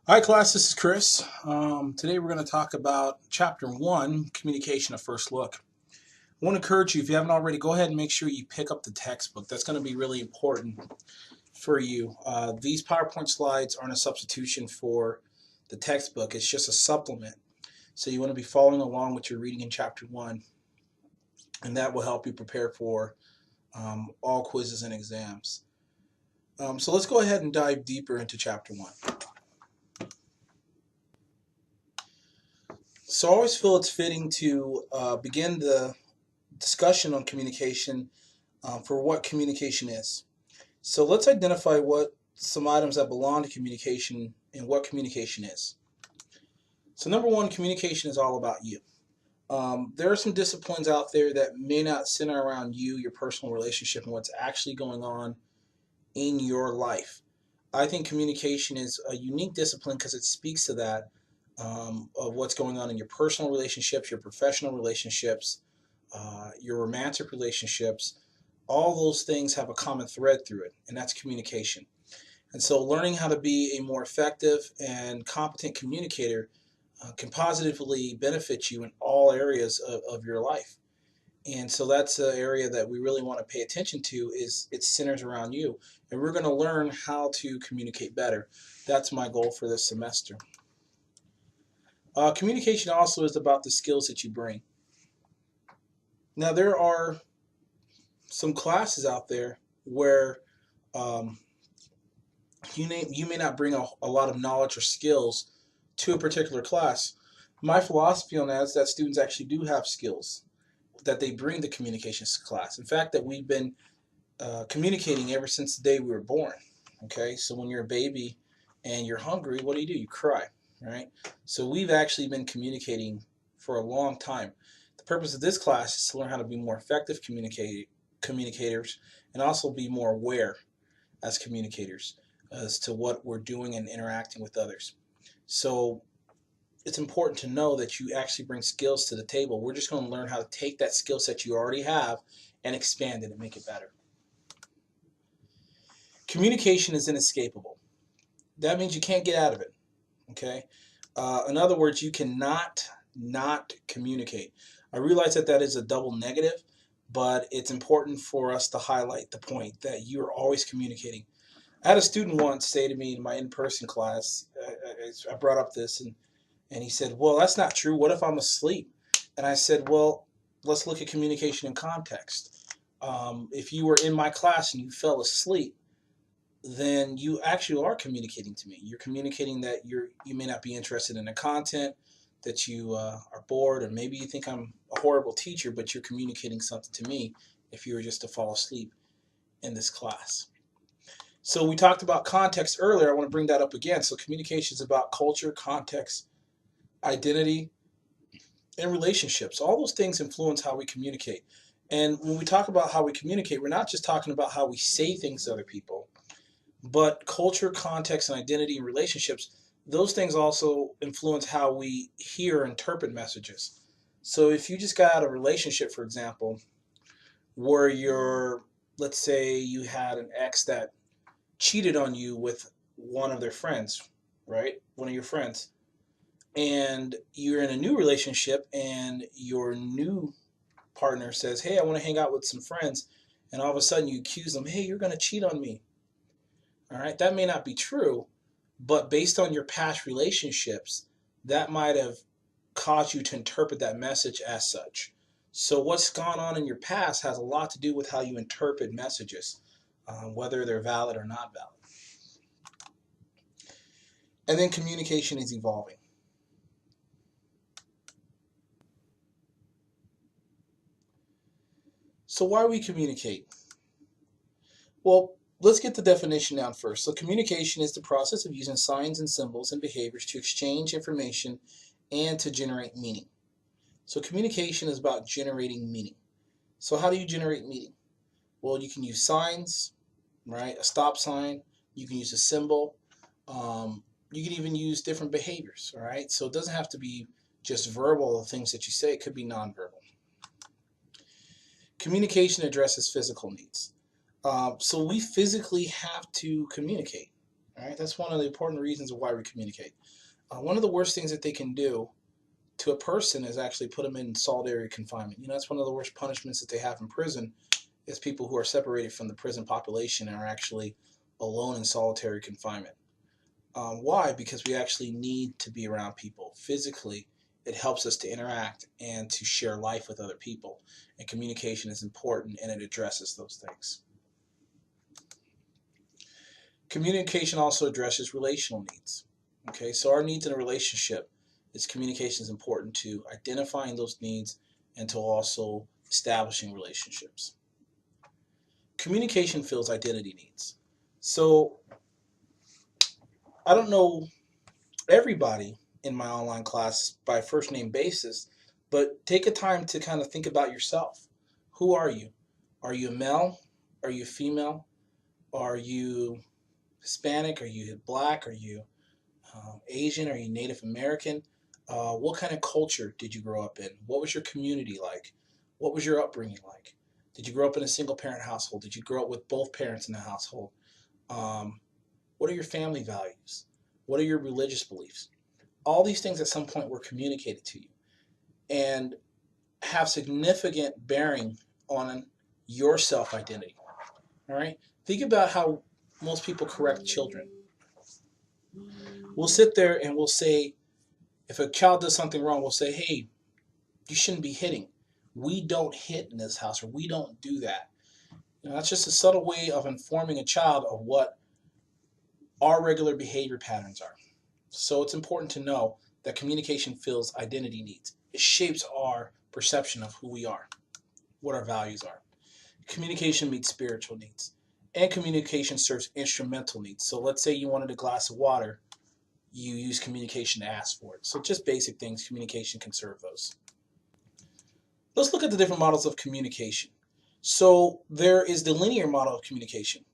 Hi, class. This is Chris. Today we're going to talk about Chapter 1, Communication at First Look. I want to encourage you, if you haven't already, go ahead and make sure you pick up the textbook. That's going to be really important for you. These PowerPoint slides aren't a substitution for the textbook. It's just a supplement. So you want to be following along with your reading in Chapter 1, and that will help you prepare for all quizzes and exams. So let's go ahead and dive deeper into Chapter 1. So I always feel it's fitting to begin the discussion on communication for what communication is. So let's identify what some items that belong to communication and what communication is. So number one, communication is all about you. There are some disciplines out there that may not center around you, your personal relationship, and what's actually going on in your life. I think communication is a unique discipline because it speaks to that of what's going on in your personal relationships, your professional relationships, your romantic relationships. All those things have a common thread through it, and that's communication. And so, learning how to be a more effective and competent communicator can positively benefit you in all areas of your life. And so that's an area that we really want to pay attention to is it centers around you. And we're going to learn how to communicate better. That's my goal for this semester. Communication also is about the skills that you bring. Now, there are some classes out there where um, you may not bring a lot of knowledge or skills to a particular class. My philosophy on that is that students actually do have skills that they bring to communications class. In fact, that we've been communicating ever since the day we were born. Okay, so when you're a baby and you're hungry, what do? You cry, right? So we've actually been communicating for a long time. The purpose of this class is to learn how to be more effective communicators and also be more aware as communicators as to what we're doing and interacting with others. So it's important to know that you actually bring skills to the table. We're just going to learn how to take that skill set you already have and expand it and make it better. Communication is inescapable. That means you can't get out of it. Okay. In other words, you cannot not communicate. I realize that that is a double negative, but it's important for us to highlight the point that you are always communicating. I had a student once say to me in my in-person class, I brought up this, and he said, well, that's not true. What if I'm asleep? And I said, well, let's look at communication in context. If you were in my class and you fell asleep, then you actually are communicating to me. You're communicating that you may not be interested in the content, that you are bored, or maybe you think I'm a horrible teacher, but you're communicating something to me if you were just to fall asleep in this class. So we talked about context earlier. I want to bring that up again. So communication is about culture, context, identity, and relationships. All those things influence how we communicate. And when we talk about how we communicate, we're not just talking about how we say things to other people, but culture, context, and identity and relationships, those things also influence how we hear or interpret messages. So if you just got out of a relationship, for example, where let's say you had an ex that cheated on you with one of their friends, right? One of your friends. And you're in a new relationship and your new partner says, hey, I want to hang out with some friends. And all of a sudden you accuse them, hey, you're going to cheat on me. All right. That may not be true, but based on your past relationships, that might have caused you to interpret that message as such. So what's gone on in your past has a lot to do with how you interpret messages, whether they're valid or not valid. And then communication is evolving. So why we communicate? Well, let's get the definition down first. So communication is the process of using signs and symbols and behaviors to exchange information and to generate meaning. So communication is about generating meaning. So how do you generate meaning? Well, you can use signs, right? A stop sign. You can use a symbol. You can even use different behaviors, all right? So it doesn't have to be just verbal things that you say. It could be nonverbal. Communication addresses physical needs. So we physically have to communicate. All right, that's one of the important reasons of why we communicate. One of the worst things that they can do to a person is actually put them in solitary confinement. You know, that's one of the worst punishments that they have in prison is people who are separated from the prison population and are actually alone in solitary confinement. Why? Because we actually need to be around people physically. It helps us to interact and to share life with other people. And communication is important and it addresses those things. Communication also addresses relational needs. Okay, so our needs in a relationship is communication is important to identifying those needs and to also establishing relationships. Communication fills identity needs. So I don't know everybody in my online class by first name basis, but take a time to kind of think about yourself. Who are you? Are you a male? Are you a female? Are you Hispanic? Are you black? Are you Asian? Are you Native American? What kind of culture did you grow up in? What was your community like? What was your upbringing like? Did you grow up in a single parent household? Did you grow up with both parents in the household? Um, what are your family values? What are your religious beliefs? All these things at some point were communicated to you and have significant bearing on your self identity. All right? Think about how most people correct children. We'll sit there and we'll say, if a child does something wrong, we'll say, hey, you shouldn't be hitting. We don't hit in this house, or we don't do that. You know, that's just a subtle way of informing a child of what our regular behavior patterns are. So it's important to know that communication fills identity needs. It shapes our perception of who we are, what our values are. Communication meets spiritual needs. And communication serves instrumental needs. So let's say you wanted a glass of water, you use communication to ask for it. So just basic things, communication can serve those. Let's look at the different models of communication. So there is the linear model of communication.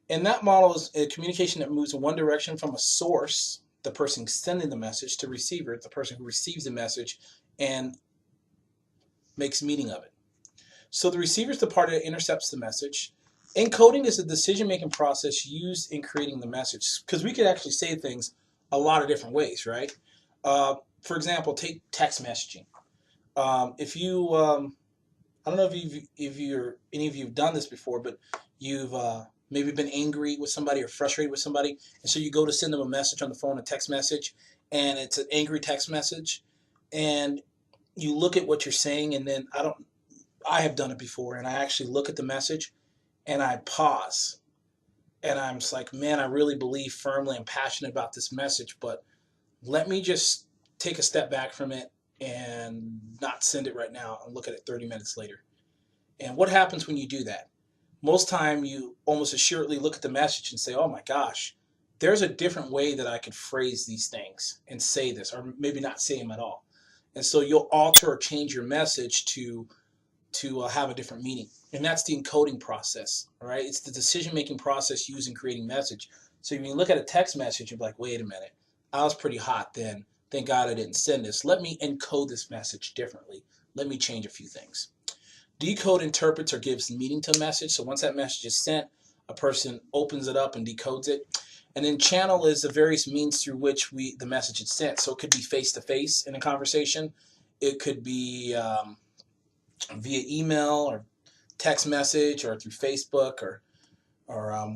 And that model is a communication that moves in one direction from a source, the person sending the message, to receiver, the person who receives the message and makes meaning of it. So the receiver is the party that intercepts the message. Encoding is a decision-making process used in creating the message, because we could actually say things a lot of different ways, right? For example, take text messaging. If you, I don't know if any of you have done this before, but you've maybe been angry with somebody or frustrated with somebody, and so you go to send them a message on the phone, a text message, and it's an angry text message, and you look at what you're saying, and then I have done it before, and I actually look at the message, and I pause, and I'm just like, man, I really believe firmly and passionate about this message, but let me just take a step back from it and not send it right now and look at it 30 minutes later. And what happens when you do that? Most time you almost assuredly look at the message and say, oh my gosh, there's a different way that I could phrase these things and say this, or maybe not say them at all. And so you'll alter or change your message to have a different meaning. And that's the encoding process, all right? It's the decision-making process used in creating message. So when you look at a text message, you're like, wait a minute, I was pretty hot then. Thank God I didn't send this. Let me encode this message differently. Let me change a few things. Decode interprets or gives meaning to a message. So once that message is sent, a person opens it up and decodes it. And then channel is the various means through which the message is sent. So it could be face-to-face in a conversation. It could be via email or text message or through Facebook or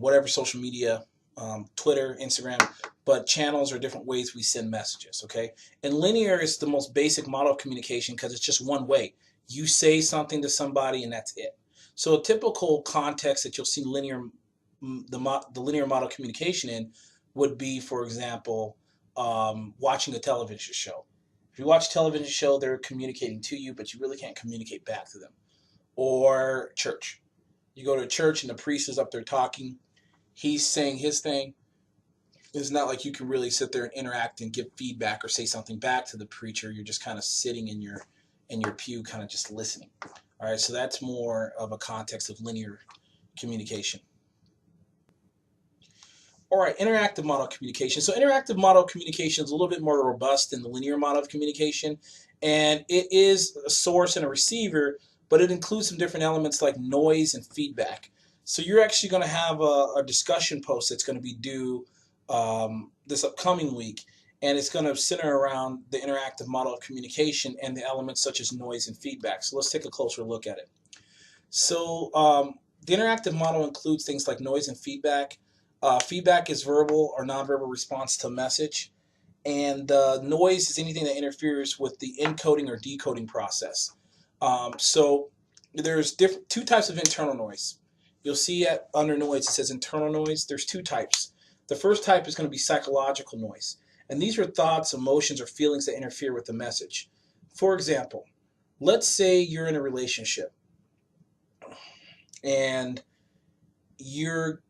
whatever social media, Twitter, Instagram. But channels are different ways we send messages, okay? And linear is the most basic model of communication because it's just one way. You say something to somebody and that's it. So a typical context that you'll see the linear model of communication in would be, for example, watching a television show. If you watch a television show, they're communicating to you, but you really can't communicate back to them. Or church. You go to a church and the priest is up there talking. He's saying his thing. It's not like you can really sit there and interact and give feedback or say something back to the preacher. You're just kind of sitting in your pew, kind of just listening. All right, so that's more of a context of linear communication. All right, interactive model of communication. So interactive model of communication is a little bit more robust than the linear model of communication, and it is a source and a receiver, but it includes some different elements like noise and feedback. So you're actually going to have a discussion post that's going to be due this upcoming week, and it's going to center around the interactive model of communication and the elements such as noise and feedback. So let's take a closer look at it. So the interactive model includes things like noise and feedback. Feedback is verbal or nonverbal response to a message, and noise is anything that interferes with the encoding or decoding process. So there's two types of internal noise. You'll see under noise it says internal noise. There's two types. The first type is going to be psychological noise, and these are thoughts, emotions, or feelings that interfere with the message. For example, let's say you're in a relationship and you're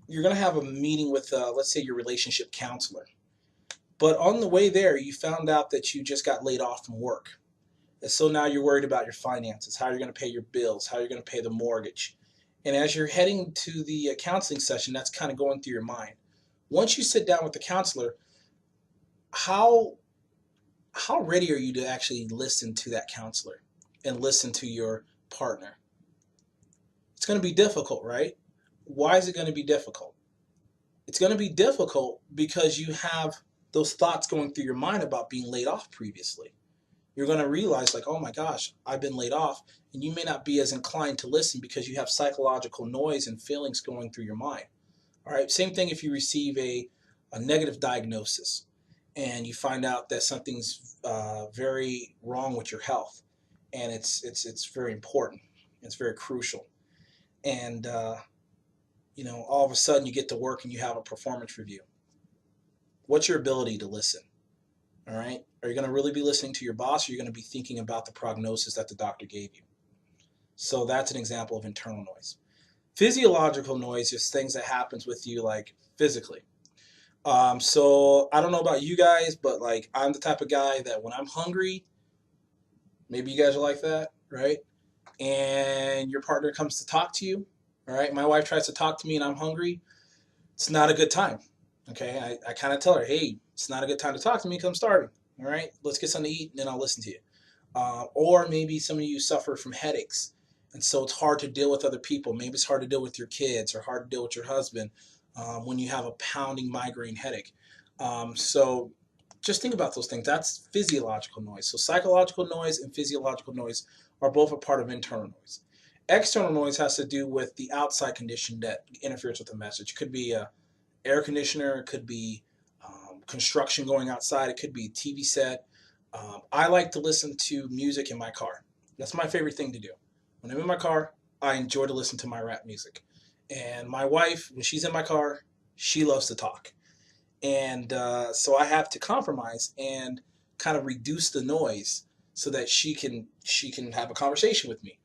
going to have a meeting with, let's say, your relationship counselor. But on the way there, you found out that you just got laid off from work. And so now you're worried about your finances, how you're going to pay your bills, how you're going to pay the mortgage. And as you're heading to the counseling session, that's kind of going through your mind. Once you sit down with the counselor, how ready are you to actually listen to that counselor and listen to your partner? It's going to be difficult, right? Why is it going to be difficult? It's going to be difficult because you have those thoughts going through your mind about being laid off previously. You're going to realize, like, oh my gosh, I've been laid off, and you may not be as inclined to listen because you have psychological noise and feelings going through your mind. All right, same thing if you receive a negative diagnosis and you find out that something's very wrong with your health, and it's very important, it's very crucial, and all of a sudden you get to work and you have a performance review. What's your ability to listen? All right. Are you going to really be listening to your boss, or are you going to be thinking about the prognosis that the doctor gave you? So that's an example of internal noise. Physiological noise is things that happens with you, like physically. So I don't know about you guys, but like I'm the type of guy that when I'm hungry, maybe you guys are like that, right? And your partner comes to talk to you, all right? My wife tries to talk to me and I'm hungry. It's not a good time. Okay, I kind of tell her, hey, it's not a good time to talk to me because I'm starving. All right, let's get something to eat and then I'll listen to you. Or maybe some of you suffer from headaches, and so it's hard to deal with other people. Maybe it's hard to deal with your kids or hard to deal with your husband when you have a pounding migraine headache. So just think about those things. That's physiological noise. So psychological noise and physiological noise are both a part of internal noise. External noise has to do with the outside condition that interferes with the message. It could be a air conditioner, it could be construction going outside, it could be a TV set. I like to listen to music in my car. That's my favorite thing to do. When I'm in my car, I enjoy to listen to my rap music. And my wife, when she's in my car, she loves to talk. And so I have to compromise and kind of reduce the noise so that she can have a conversation with me.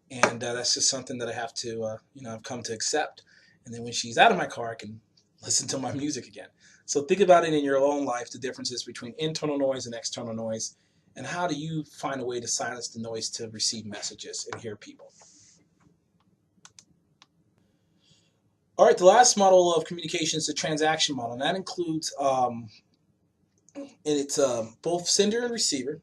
And that's just something that I have to I've come to accept. And then when she's out of my car, I can listen to my music again. So think about it in your own life, the differences between internal noise and external noise, and how do you find a way to silence the noise to receive messages and hear people. All right, the last model of communication is the transaction model, and that includes and it's both sender and receiver,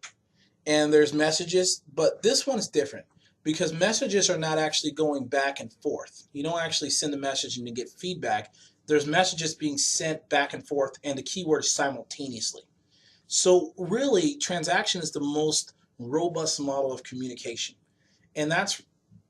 and there's messages, but this one is different because messages are not actually going back and forth. You don't actually send a message and you get feedback. There's messages being sent back and forth, and the key word is simultaneously. So really, transaction is the most robust model of communication, and that's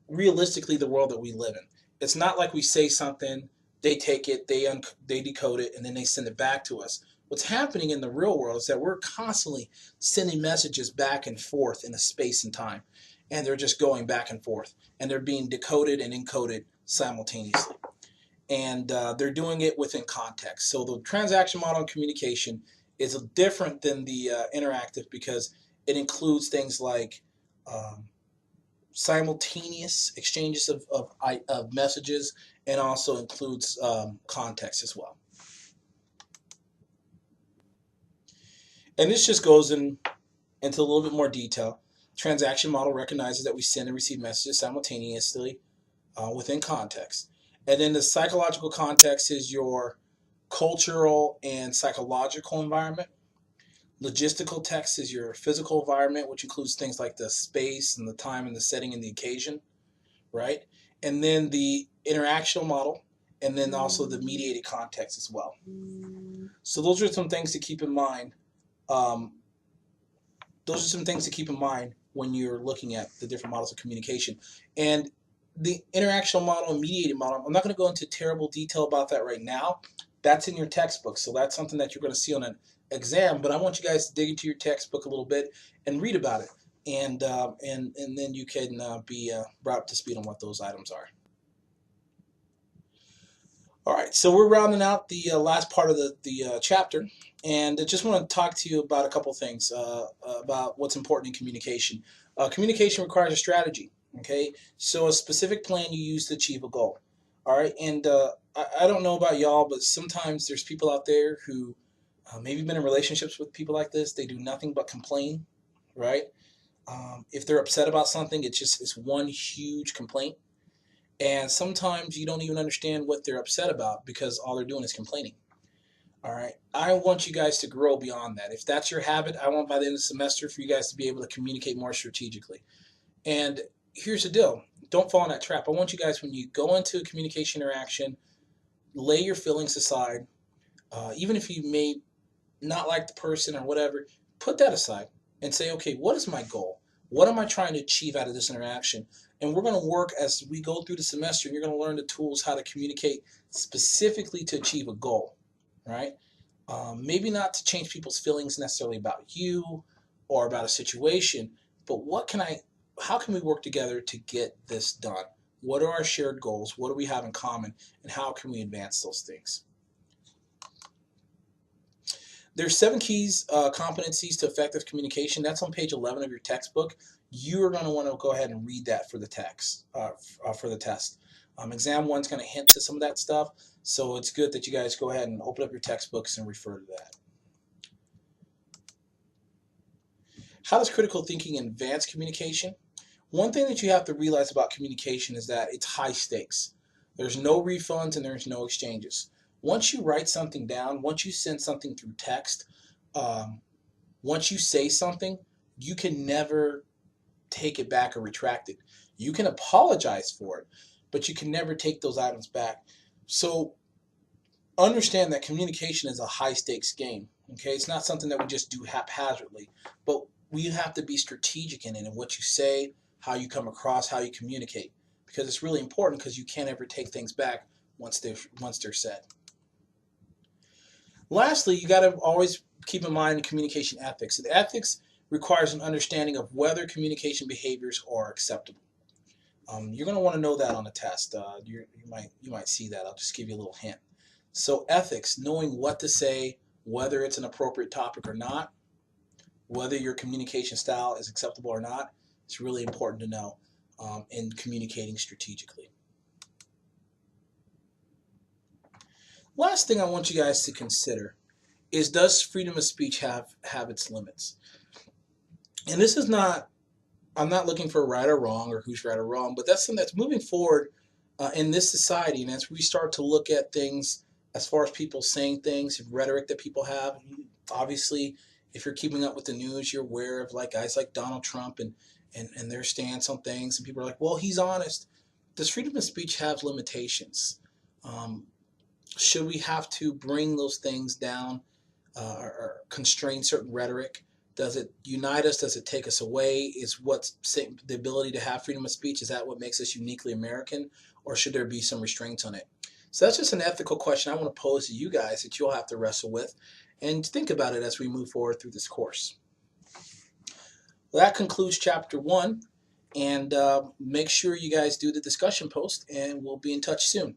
realistically the world that we live in. It's not like we say something, they take it, they decode it, and then they send it back to us. What's happening in the real world is that we're constantly sending messages back and forth in a space and time, and they're just going back and forth, and they're being decoded and encoded simultaneously. And they're doing it within context. So the transaction model of communication is different than the interactive because it includes things like simultaneous exchanges of messages, and also includes context as well. And this just goes into a little bit more detail. Transaction model recognizes that we send and receive messages simultaneously within context. And then the psychological context is your cultural and psychological environment. Logistical text is your physical environment, which includes things like the space and the time and the setting and the occasion, right? And then the interactional model and then also the mediated context as well. So those are some things to keep in mind. Um, those are some things to keep in mind when you're looking at the different models of communication. And the interactional model and mediated model, I'm not going to go into terrible detail about that right now. That's in your textbook, so that's something that you're going to see on an exam, but I want you guys to dig into your textbook a little bit and read about it. And then you can be brought up to speed on what those items are. All right, so we're rounding out the last part of the chapter, and I just want to talk to you about a couple things about what's important in communication. Communication requires a strategy, okay? So a specific plan you use to achieve a goal. All right, and I don't know about y'all, but sometimes there's people out there who maybe been in relationships with people like this. They do nothing but complain, right? If they're upset about something, it's one huge complaint. And sometimes you don't even understand what they're upset about because all they're doing is complaining. All right. I want you guys to grow beyond that. If that's your habit, I want by the end of the semester for you guys to be able to communicate more strategically. And here's the deal. Don't fall in that trap. I want you guys, when you go into a communication interaction, lay your feelings aside. Even if you may not like the person or whatever, put that aside and say, okay, what is my goal? What am I trying to achieve out of this interaction? And we're going to work as we go through the semester, and you're going to learn the tools how to communicate specifically to achieve a goal, right? Maybe not to change people's feelings necessarily about you or about a situation, but how can we work together to get this done? What are our shared goals? What do we have in common? And how can we advance those things? There's 7 keys, competencies to effective communication. That's on page 11 of your textbook. You are going to want to go ahead and read that for the text, for the test. Exam 1's going to hint to some of that stuff, so it's good that you guys go ahead and open up your textbooks and refer to that. How does critical thinking advance communication? One thing that you have to realize about communication is that it's high stakes. There's no refunds and there's no exchanges. Once you write something down, once you send something through text, once you say something, you can never take it back or retract it. You can apologize for it, but you can never take those items back. So understand that communication is a high stakes game. Okay, it's not something that we just do haphazardly, but we have to be strategic in it, and what you say, how you come across, how you communicate, because it's really important, because you can't ever take things back once they're said. Lastly, you got to always keep in mind communication ethics. And ethics requires an understanding of whether communication behaviors are acceptable. You're going to want to know that on the test. You might see that. I'll just give you a little hint. So ethics, knowing what to say, whether it's an appropriate topic or not, whether your communication style is acceptable or not, it's really important to know in communicating strategically. Last thing I want you guys to consider is, does freedom of speech have its limits? And this is not, I'm not looking for right or wrong or who's right or wrong, but that's something that's moving forward in this society. And as we start to look at things as far as people saying things, rhetoric that people have, obviously, if you're keeping up with the news, you're aware of like guys like Donald Trump and their stance on things. And people are like, well, he's honest. Does freedom of speech have limitations? Should we have to bring those things down or constrain certain rhetoric? Does it unite us? Does it take us away? Is what's the ability to have freedom of speech, is that what makes us uniquely American? Or should there be some restraints on it? So that's just an ethical question I want to pose to you guys that you'll have to wrestle with and think about it as we move forward through this course. Well, that concludes chapter 1, and make sure you guys do the discussion post, and we'll be in touch soon.